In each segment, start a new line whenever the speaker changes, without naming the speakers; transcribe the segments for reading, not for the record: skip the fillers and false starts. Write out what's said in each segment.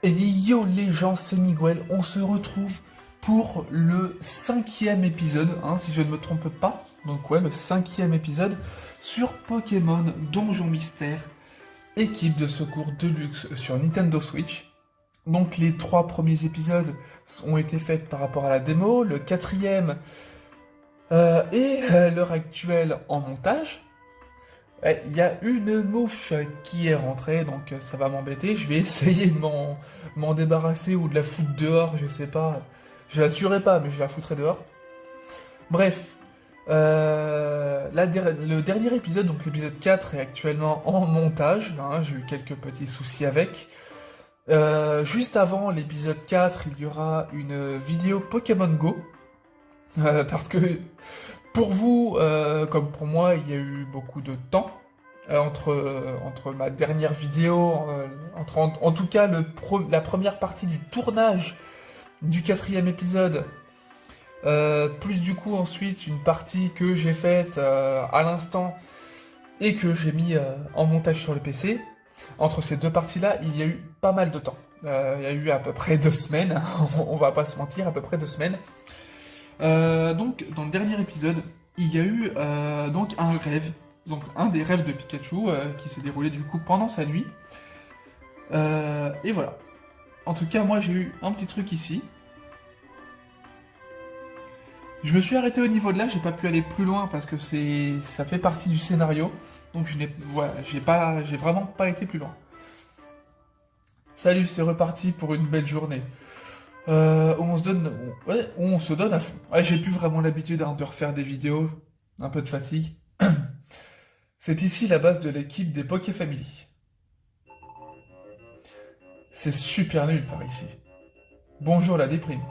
Et yo les gens, c'est Miguel, on se retrouve pour le 5e épisode, si je ne me trompe pas. Donc ouais, le 5e épisode sur Pokémon Donjon Mystère, équipe de secours de luxe sur Nintendo Switch. Donc les 3 premiers épisodes ont été faits par rapport à la démo, le 4e est à l'heure actuelle en montage. Il y a une mouche qui est rentrée, donc ça va m'embêter. Je vais essayer de m'en débarrasser ou de la foutre dehors, je sais pas. Je la tuerai pas, mais je la foutrai dehors. Bref, le dernier épisode, donc l'épisode 4, est actuellement en montage. J'ai eu quelques petits soucis avec. Juste avant l'épisode 4, il y aura une vidéo Pokémon Go. Parce que pour vous, comme pour moi, il y a eu beaucoup de temps entre ma dernière vidéo, en tout cas la première partie du tournage du 4e épisode, plus du coup ensuite une partie que j'ai faite à l'instant et que j'ai mis en montage sur le PC. Entre ces deux parties-là, il y a eu pas mal de temps. Il y a eu à peu près 2 semaines, on va pas se mentir, à peu près 2 semaines. Donc, dans le dernier épisode, il y a eu donc un rêve, donc un des rêves de Pikachu qui s'est déroulé du coup pendant sa nuit. Et voilà. En tout cas, moi j'ai eu un petit truc ici. Je me suis arrêté au niveau de là, j'ai pas pu aller plus loin parce que ça fait partie du scénario. Donc j'ai vraiment pas été plus loin. Salut, c'est reparti pour une belle journée. Où on se donne à fond. Ouais, j'ai plus vraiment l'habitude de refaire des vidéos, un peu de fatigue. C'est ici la base de l'équipe des Poké Family. C'est super nul par ici. Bonjour la déprime.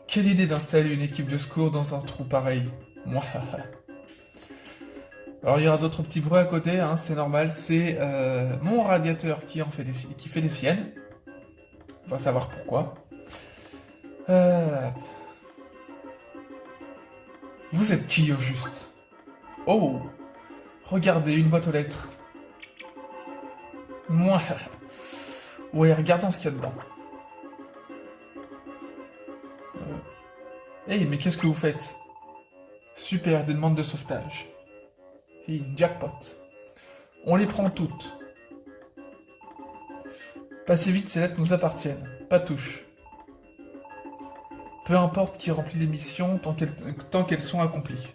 Quelle idée d'installer une équipe de secours dans un trou pareil. Moi. Alors il y aura d'autres petits bruits à côté, c'est normal. C'est mon radiateur qui fait des siennes. On va savoir pourquoi. Vous êtes qui au juste? Oh, regardez, une boîte aux lettres. Moi. Ouais, regardons ce qu'il y a dedans. Hey, mais qu'est-ce que vous faites? Super, des demandes de sauvetage. Hey, jackpot. On les prend toutes. Passez vite, ces lettres nous appartiennent. Pas touche. Peu importe qui remplit les missions tant qu'elles sont accomplies.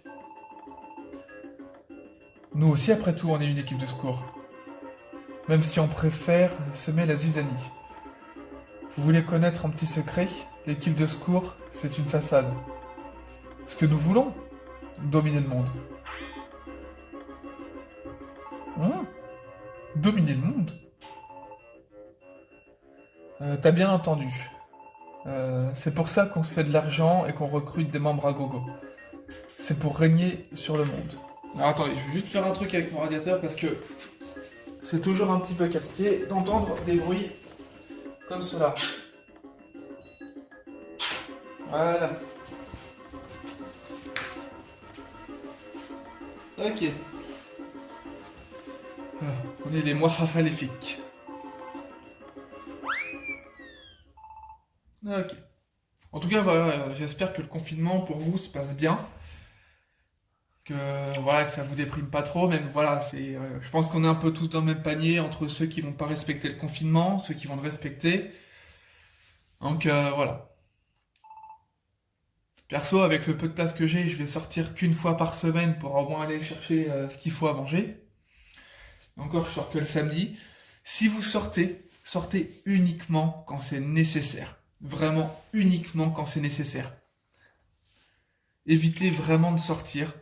Nous aussi, après tout, on est une équipe de secours. Même si on préfère semer la zizanie. Vous voulez connaître un petit secret? L'équipe de secours, c'est une façade. Ce que nous voulons, dominer le monde. Dominer le monde? T'as bien entendu. C'est pour ça qu'on se fait de l'argent et qu'on recrute des membres à gogo. C'est pour régner sur le monde. Alors attendez, je vais juste faire un truc avec mon radiateur parce que c'est toujours un petit peu casse-pied d'entendre des bruits comme cela. Voilà. Ok. On est les maléfiques. Ok. En tout cas, voilà, j'espère que le confinement pour vous se passe bien. Que ça vous déprime pas trop, même voilà, je pense qu'on est un peu tous dans le même panier entre ceux qui vont pas respecter le confinement, ceux qui vont le respecter. Donc voilà. Perso, avec le peu de place que j'ai, je vais sortir qu'une fois par semaine pour au moins aller chercher ce qu'il faut à manger. Encore, je sors que le samedi. Si vous sortez, sortez uniquement quand c'est nécessaire. Vraiment uniquement quand c'est nécessaire. Évitez vraiment de sortir.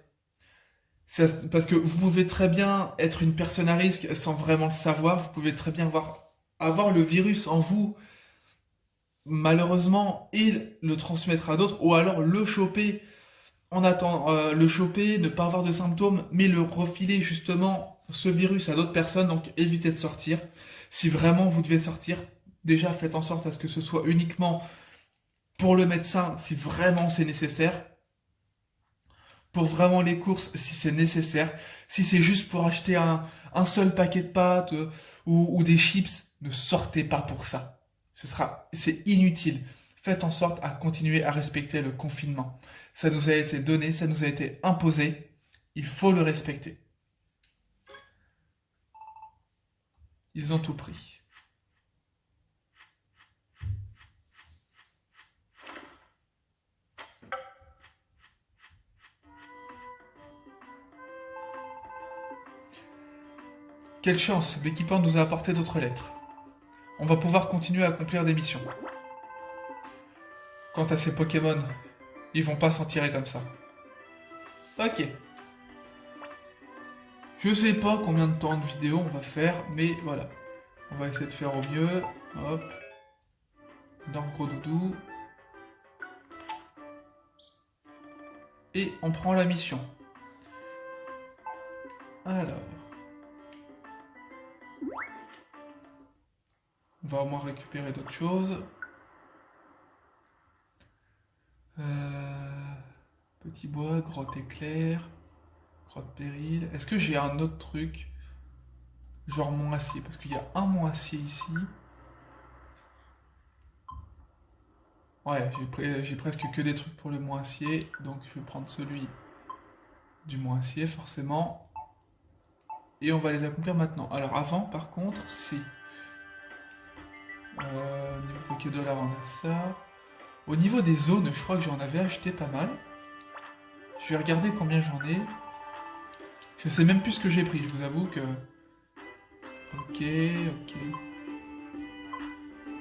Parce que vous pouvez très bien être une personne à risque sans vraiment le savoir. Vous pouvez très bien avoir le virus en vous, malheureusement, et le transmettre à d'autres. Ou alors le choper le choper, ne pas avoir de symptômes, mais le refiler justement ce virus à d'autres personnes. Donc évitez de sortir. Si vraiment vous devez sortir, déjà faites en sorte à ce que ce soit uniquement pour le médecin si vraiment c'est nécessaire. Pour vraiment les courses si c'est nécessaire. Si c'est juste pour acheter un seul paquet de pâtes ou des chips, Ne sortez pas pour ça. C'est inutile. Faites en sorte à continuer à respecter le confinement. Ça nous a été donné, ça nous a été imposé. Il faut le respecter. Ils ont tout pris. Quelle chance, l'équipeur nous a apporté d'autres lettres. On va pouvoir continuer à accomplir des missions. Quant à ces Pokémon, ils vont pas s'en tirer comme ça. Ok. Je sais pas combien de temps de vidéo on va faire, mais voilà. On va essayer de faire au mieux. Hop. Dans le gros doudou. Et on prend la mission. Alors. On va au moins récupérer d'autres choses. Petit bois, grotte éclair, grotte péril. Est-ce que j'ai un autre truc? Genre mont acier, parce qu'il y a un mont acier ici. Ouais, j'ai presque que des trucs pour le mont acier, donc je vais prendre celui du mont acier, forcément. Et on va les accomplir maintenant. Alors avant, par contre, si... niveau Pokédollar, on a ça. Au niveau des zones, je crois que j'en avais acheté pas mal. Je vais regarder combien j'en ai. Je sais même plus ce que j'ai pris, je vous avoue que... Ok.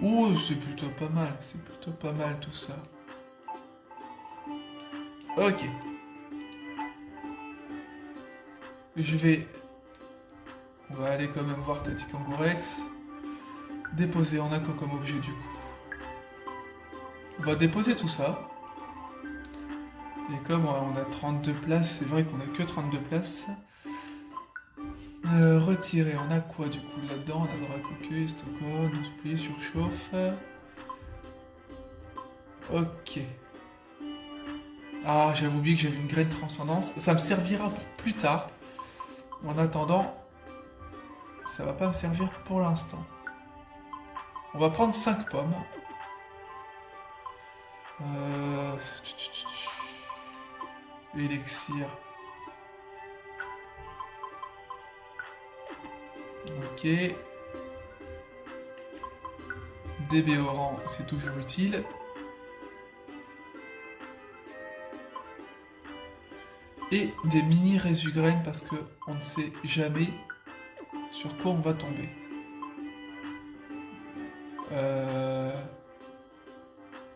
Oh, c'est plutôt pas mal tout ça. Ok. On va aller quand même voir Tati Kangourex. Déposer, on a quoi comme objet du coup? On va déposer tout ça. Et comme on a 32 places, c'est vrai qu'on a que 32 places. Retirer, on a quoi du coup là-dedans? On a Dracocueil, Stockholm, Ospli, Surchauffe. Ok. Ah, j'avais oublié que j'avais une graine transcendance. Ça me servira pour plus tard. En attendant, ça va pas me servir pour l'instant. On va prendre 5 pommes. Élixir. Ok. Débéorant, c'est toujours utile. Et des mini résugraines parce que on ne sait jamais sur quoi on va tomber.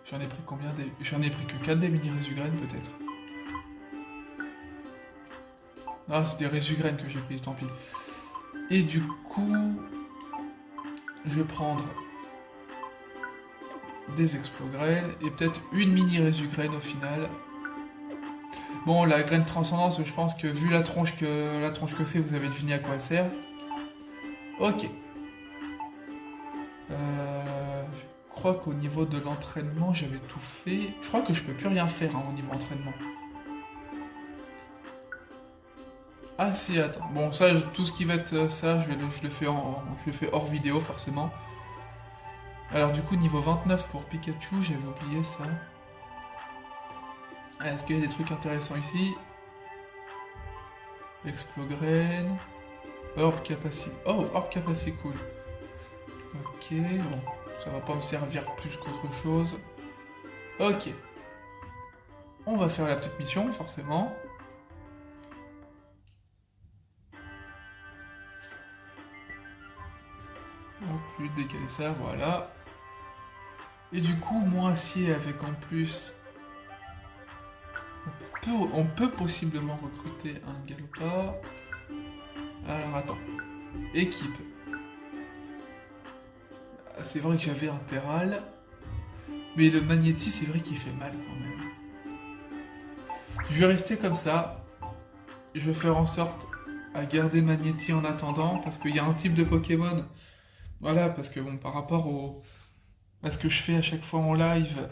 J'en ai pris combien des... J'en ai pris que 4 des mini résugraines peut-être. Ah, c'est des résugraines que j'ai pris, tant pis. Et du coup, je vais prendre des explogrènes et peut-être une mini résugraine au final. Bon, la graine transcendance, je pense que vu la tronche que c'est, vous avez deviné à quoi elle sert. Ok. Je crois qu'au niveau de l'entraînement, j'avais tout fait. Je crois que je peux plus rien faire au niveau entraînement. Ah si, attends. Bon, ça, tout ce qui va être ça, je le fais hors vidéo, forcément. Alors du coup, niveau 29 pour Pikachu, j'avais oublié ça. Est-ce qu'il y a des trucs intéressants ici? Explogrène. Orb Capacity. Oh, Orb Capacity, cool. Ok, bon. Ça va pas me servir plus qu'autre chose. Ok. On va faire la petite mission, forcément. On va plus décaler ça, voilà. Et du coup, mon acier avec en plus... On peut possiblement recruter un Galopard. Alors attends. Équipe. C'est vrai que j'avais un Terral. Mais le Magnéti, c'est vrai qu'il fait mal quand même. Je vais rester comme ça. Je vais faire en sorte à garder Magnéti en attendant. Parce qu'il y a un type de Pokémon. Voilà, parce que bon, par rapport à ce que je fais à chaque fois en live.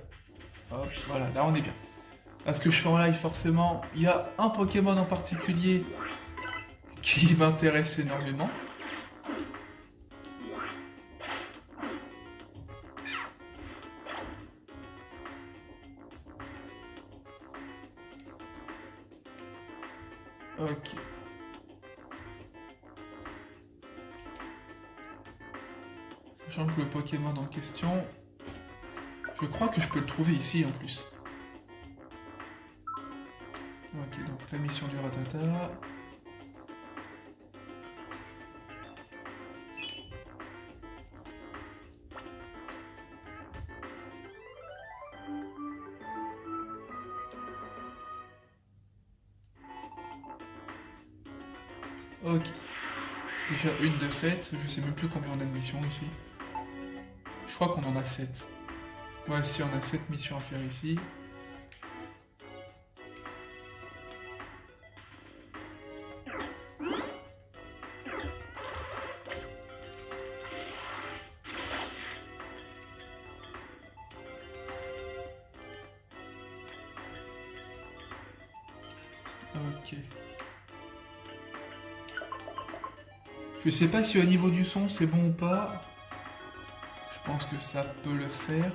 Hop, voilà, là on est bien. À ce que je fais en live, forcément, il y a un Pokémon en particulier qui m'intéresse énormément. Ok. Sachant que le Pokémon en question, je crois que je peux le trouver ici en plus. Ok, donc la mission du Rattata. Ok. Déjà une de faite, je sais même plus combien on a de missions ici. Je crois qu'on en a 7. Ouais, si on a 7 missions à faire ici. Ok. Je sais pas si au niveau du son c'est bon ou pas. Je pense que ça peut le faire.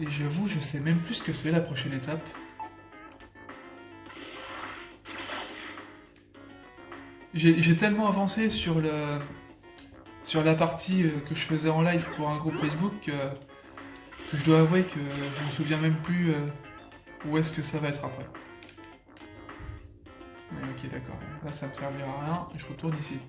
Et j'avoue, je sais même plus ce que c'est la prochaine étape. J'ai tellement avancé sur la partie que je faisais en live pour un groupe Facebook que je dois avouer que je me souviens même plus où est-ce que ça va être après. Mais ok, d'accord. Là, ça me servira à rien. Je retourne ici.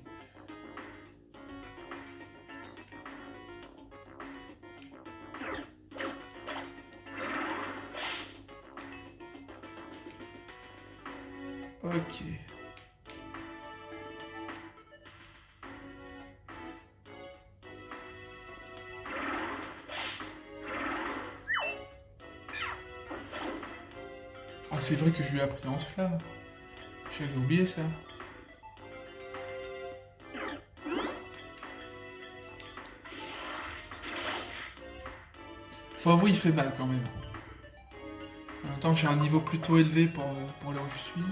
Ok. Ah, c'est vrai que je lui ai appris en flamme. J'avais oublié ça. Faut avouer, il fait mal quand même. En même temps, j'ai un niveau plutôt élevé pour là où je suis.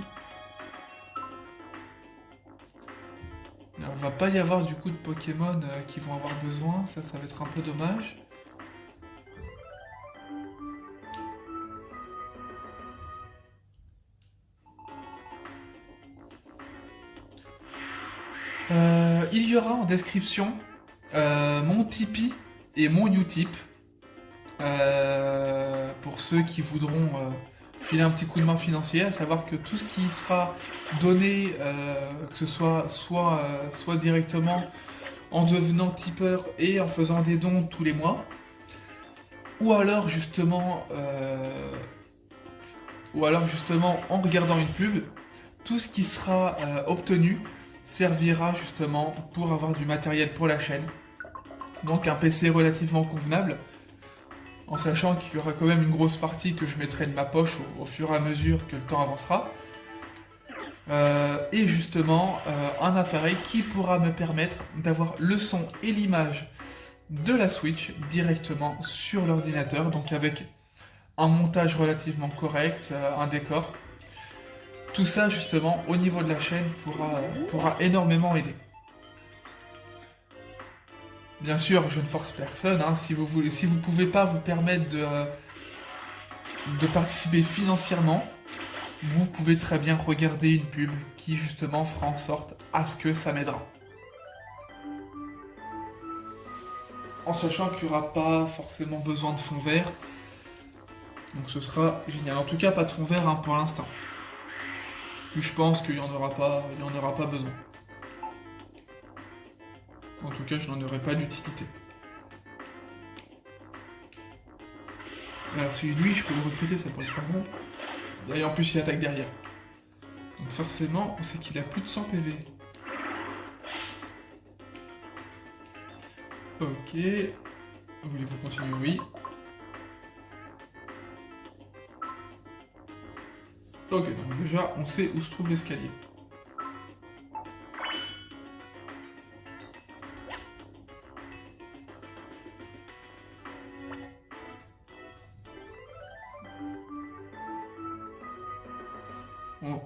Alors, il va pas y avoir du coup de Pokémon qui vont avoir besoin. Ça va être un peu dommage. Il y aura en description mon Tipeee et mon Utip. Pour ceux qui voudront filer un petit coup de main financier, à savoir que tout ce qui sera donné, que ce soit directement en devenant tipeur et en faisant des dons tous les mois, ou alors justement en regardant une pub, tout ce qui sera obtenu servira justement pour avoir du matériel pour la chaîne. Donc un PC relativement convenable, en sachant qu'il y aura quand même une grosse partie que je mettrai de ma poche au fur et à mesure que le temps avancera. Et justement, un appareil qui pourra me permettre d'avoir le son et l'image de la Switch directement sur l'ordinateur, donc avec un montage relativement correct, un décor. Tout ça justement au niveau de la chaîne pourra énormément aider. Bien sûr, je ne force personne, hein, si vous pouvez pas vous permettre de participer financièrement, vous pouvez très bien regarder une pub qui justement fera en sorte à ce que ça m'aidera. En sachant qu'il n'y aura pas forcément besoin de fond vert, donc ce sera génial. En tout cas, pas de fond vert hein, pour l'instant. Puis je pense qu'il n'y en aura pas besoin. En tout cas, je n'en aurai pas d'utilité. Alors si lui, je peux le recruter, ça pourrait être pas mal. D'ailleurs, en plus, il attaque derrière. Donc forcément, c'est qu'il a plus de 100 PV. Ok. Voulez-vous continuer? Oui. Ok, donc déjà, on sait où se trouve l'escalier. On-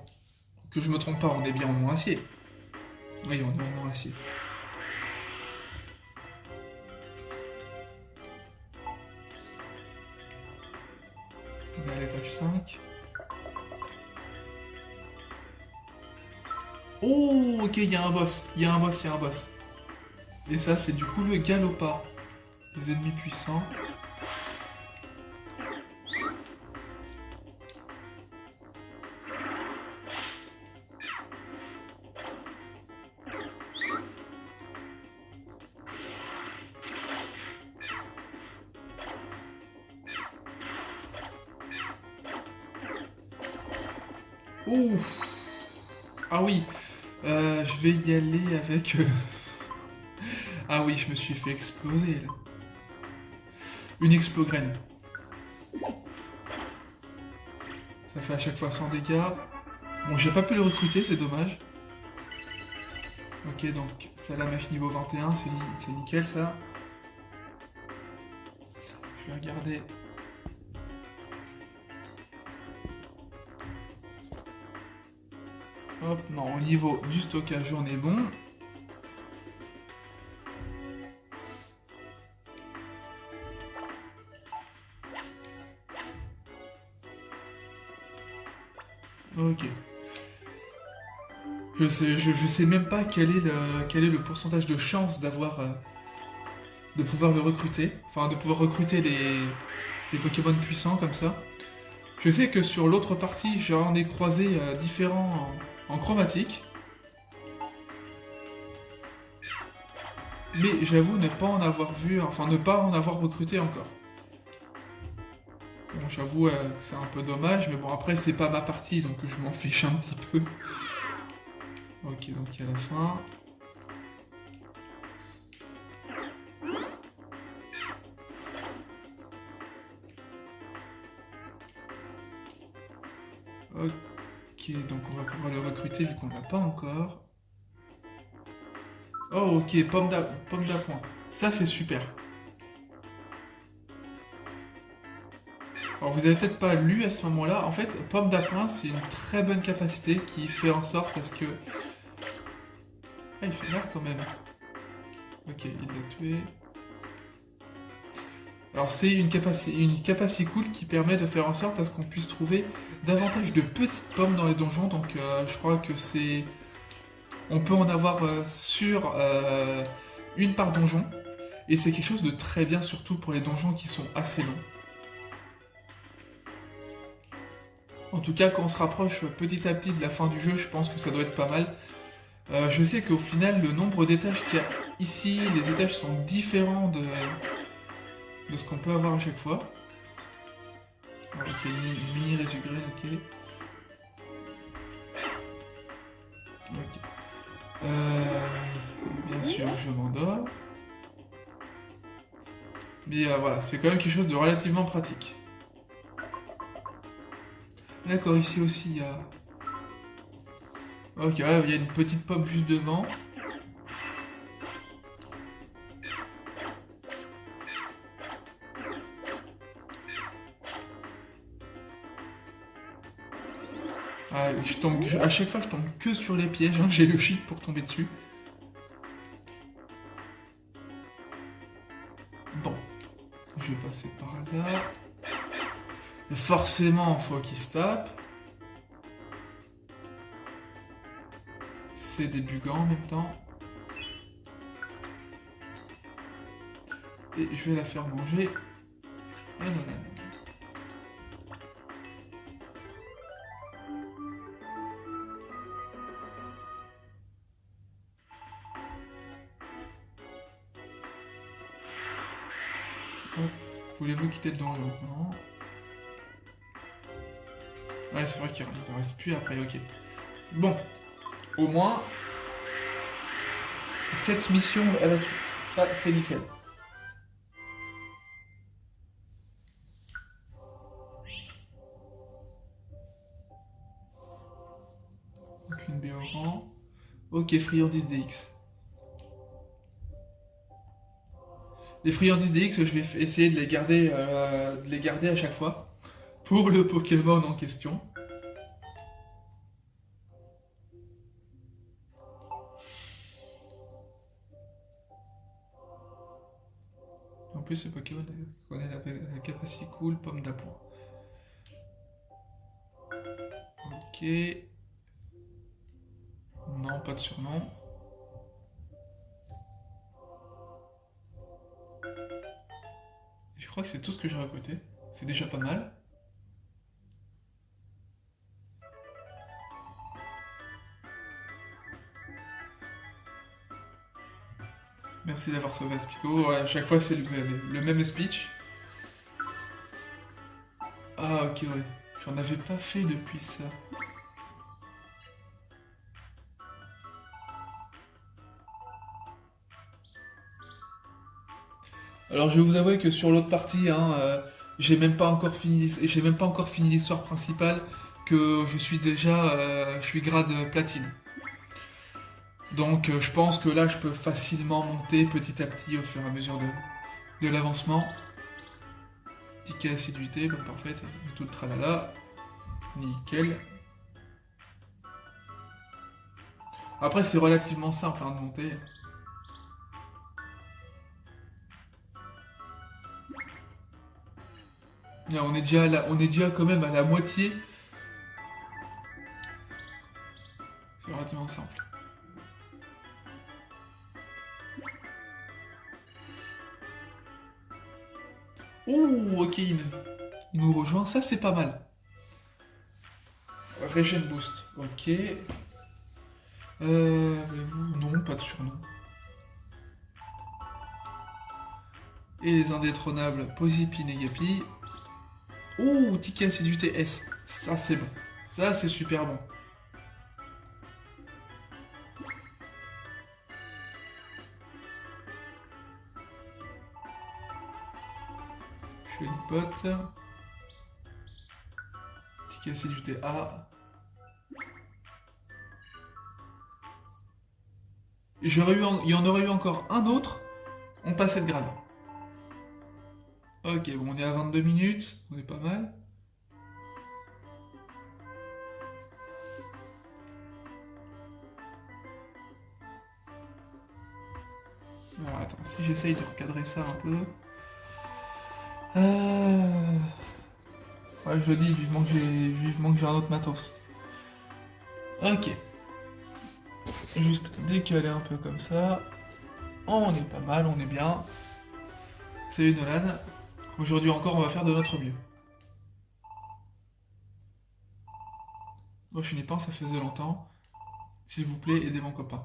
Que je me trompe pas, on est bien en mont acier. Oui, on est en mont acier. On est à l'étage 5. Oh, ok, il y a un boss. Il y a un boss, il y a un boss. Et ça, c'est du coup le galopard. Les ennemis puissants. Ouf. Ah oui, je vais y aller avec... Ah oui, je me suis fait exploser là. Une explograine. Ça fait à chaque fois 100 dégâts. Bon, j'ai pas pu le recruter, c'est dommage. Ok, donc ça la mèche niveau 21, c'est nickel ça. Je vais regarder. Hop, non, au niveau du stockage, on est bon. Ok. Je sais même pas quel est le pourcentage de chance d'avoir de pouvoir le recruter. Enfin, de pouvoir recruter les Pokémon puissants comme ça. Je sais que sur l'autre partie, j'en ai croisé différents en chromatique. Mais j'avoue ne pas en avoir vu, enfin ne pas en avoir recruté encore. Bon, j'avoue que c'est un peu dommage, mais bon, après, c'est pas ma partie, donc je m'en fiche un petit peu. Ok, donc il y a la fin. Ok, donc on va pouvoir le recruter vu qu'on l'a pas encore. Oh, ok, pomme d'appoint. Ça, c'est super. Alors, vous avez peut-être pas lu à ce moment-là. En fait, pomme d'appoint, c'est une très bonne capacité qui fait en sorte à ce que... Ah, il fait mal quand même. Ok, il l'a tué. Alors, c'est une capacité cool qui permet de faire en sorte à ce qu'on puisse trouver davantage de petites pommes dans les donjons. Donc, je crois que c'est... On peut en avoir sur une par donjon. Et c'est quelque chose de très bien, surtout pour les donjons qui sont assez longs. En tout cas, quand on se rapproche petit à petit de la fin du jeu, je pense que ça doit être pas mal. Je sais qu'au final, le nombre d'étages qu'il y a ici, les étages sont différents de ce qu'on peut avoir à chaque fois. Ah, ok, une mini résugrène, ok. Ok. Bien sûr, je m'endors. Mais voilà, c'est quand même quelque chose de relativement pratique. D'accord, ici aussi il y a... Ok, ouais, il y a une petite pomme juste devant. Ah, à chaque fois, je tombe que sur les pièges. Hein. J'ai le cheat pour tomber dessus. Bon, je vais passer par là. Mais forcément, faut qu'il se tape. C'est des bugants en même temps. Et je vais la faire manger. Ah non, non. Hop. Voulez-vous quitter le donjon? Non. Ouais, c'est vrai qu'il ne reste plus après, ok. Bon, au moins, cette mission à la suite. Ça, c'est nickel. Donc une Béoran. Ok, friandise DX. Les friandises DX, je vais essayer de les garder à chaque fois. Pour le Pokémon en question. plus, ce Pokémon connaît la capacité cool, pomme d'appoint. Ok. Non, pas de surnom. Je crois que c'est tout ce que j'ai recruté. C'est déjà pas mal. Merci d'avoir sauvé Aspico. Ouais, à chaque fois, c'est le même speech. Ah, ok, ouais. J'en avais pas fait depuis ça. Alors, je vais vous avouer que sur l'autre partie, hein, j'ai même pas encore fini l'histoire principale, que je suis déjà, je suis grade platine. Donc, je pense que là, je peux facilement monter petit à petit au fur et à mesure de l'avancement. Ticket assiduité, bon, parfait, et tout le tralala. Nickel. Après, c'est relativement simple hein, de monter. Là, on est déjà quand même à la moitié. C'est relativement simple. Ouh, ok, il nous rejoint, ça c'est pas mal. Regen Boost, ok. Avez-vous... Non, pas de surnom. Et les indétrônables Posipi Negapi. Ouh, ticket assiduité S. Ça c'est bon. Ça c'est super bon. Chenipote. Ticket assiduité A. Il y en aurait eu encore un autre, on passait de grade. Ok, bon, on est à 22 minutes, on est pas mal. Alors attends, si j'essaye de recadrer ça un peu... Ouais, je le dis, vivement que j'ai un autre matos. Ok. Juste décaler un peu comme ça. On est pas mal, on est bien. Salut Nolan. Aujourd'hui encore, on va faire de notre mieux. Moi, je n'y pense, ça faisait longtemps. S'il vous plaît, aidez mon copain.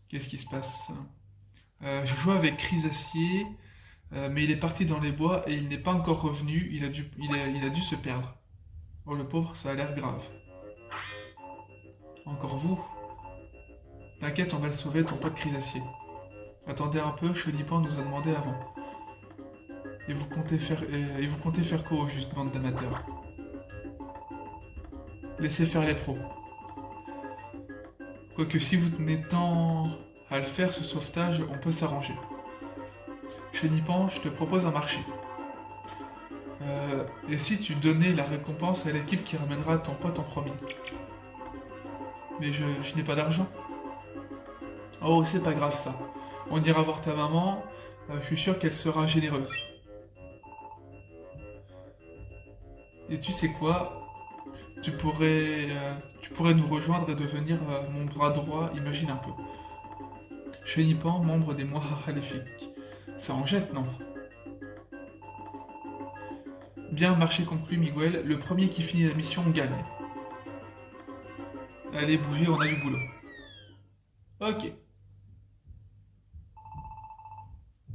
Qu'est-ce qui se passe? Je joue avec Chrysacier, mais il est parti dans les bois et il n'est pas encore revenu. Il a dû se perdre. Oh le pauvre, ça a l'air grave. Encore vous? T'inquiète, on va le sauver, ton pote Chrysacier. Attendez un peu, Chenipan nous a demandé avant. Et vous comptez faire quoi au juste, bande d'amateurs? Laissez faire les pros. Quoique si vous tenez tant à le faire, ce sauvetage, on peut s'arranger. Chenipan, je te propose un marché. Et si tu donnais la récompense à l'équipe qui ramènera ton pote en premier? Mais je n'ai pas d'argent. Oh, c'est pas grave ça. On ira voir ta maman, je suis sûr qu'elle sera généreuse. Et tu sais quoi? Tu pourrais nous rejoindre et devenir mon bras droit, imagine un peu. Chenipan, membre des Moirats maléfiques. Ça en jette, non? Bien, marché conclu, Miguel. Le premier qui finit la mission gagne. Allez, bougez, on a du boulot. Ok.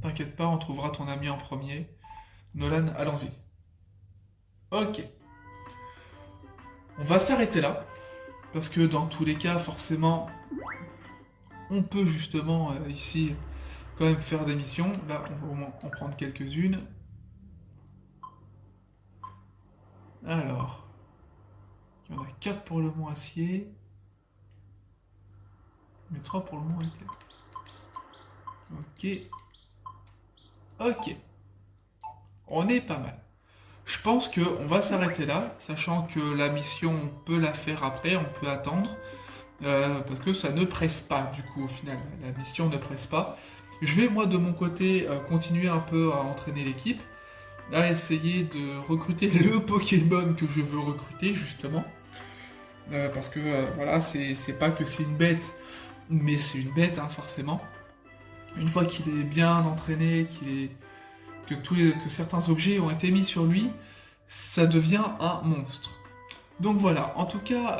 T'inquiète pas, on trouvera ton ami en premier. Nolan, allons-y. Ok. On va s'arrêter là. Parce que dans tous les cas, forcément, on peut justement ici quand même faire des missions. Là, on va au moins en prendre quelques-unes. Alors, il y en a 4 pour le mont acier. Mais 3 pour le mont éclair. Ok. Ok. On est pas mal. Je pense qu'on va s'arrêter là, sachant que la mission, on peut la faire après, on peut attendre. Parce que ça ne presse pas, du coup, au final. La mission ne presse pas. Je vais moi de mon côté continuer un peu à entraîner l'équipe, à essayer de recruter le Pokémon que je veux recruter justement. Parce que voilà, c'est pas que c'est une bête, mais c'est une bête hein, forcément. Une fois qu'il est bien entraîné, que certains objets ont été mis sur lui, ça devient un monstre. Donc voilà, en tout cas,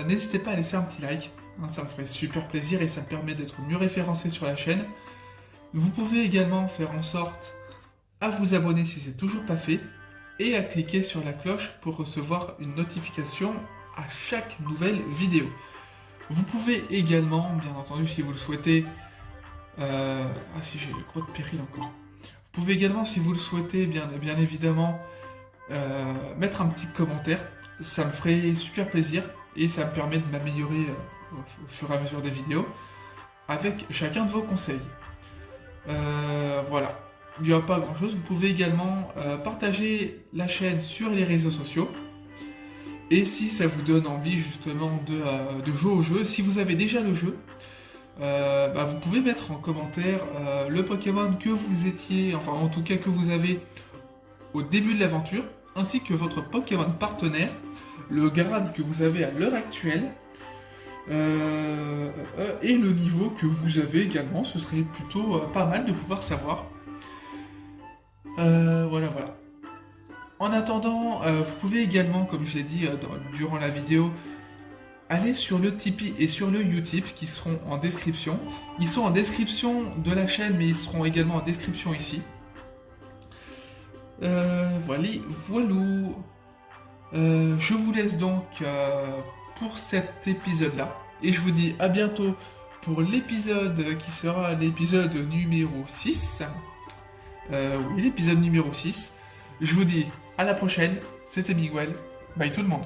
n'hésitez pas à laisser un petit like, hein, ça me ferait super plaisir et ça me permet d'être mieux référencé sur la chaîne. Vous pouvez également faire en sorte à vous abonner si c'est toujours pas fait et à cliquer sur la cloche pour recevoir une notification à chaque nouvelle vidéo. Vous pouvez également, bien entendu si vous le souhaitez, ah si j'ai le gros de péril encore. Vous pouvez également, si vous le souhaitez, bien évidemment, mettre un petit commentaire. Ça me ferait super plaisir et ça me permet de m'améliorer au fur et à mesure des vidéos avec chacun de vos conseils. Voilà, il n'y a pas grand chose. Vous pouvez également partager la chaîne sur les réseaux sociaux. Et si ça vous donne envie justement de jouer au jeu, si vous avez déjà le jeu, vous pouvez mettre en commentaire le Pokémon que vous étiez, enfin en tout cas que vous avez au début de l'aventure, ainsi que votre Pokémon partenaire, le grade que vous avez à l'heure actuelle, et le niveau que vous avez également, ce serait plutôt pas mal de pouvoir savoir. Voilà. En attendant, vous pouvez également, comme je l'ai dit durant la vidéo, aller sur le Tipeee et sur le Utip qui seront en description. Ils sont en description de la chaîne, mais ils seront également en description ici. Voilà. Je vous laisse donc pour cet épisode-là. Et je vous dis à bientôt pour l'épisode qui sera l'épisode numéro 6. Oui, l'épisode numéro 6. Je vous dis à la prochaine. C'était Miguel. Bye tout le monde.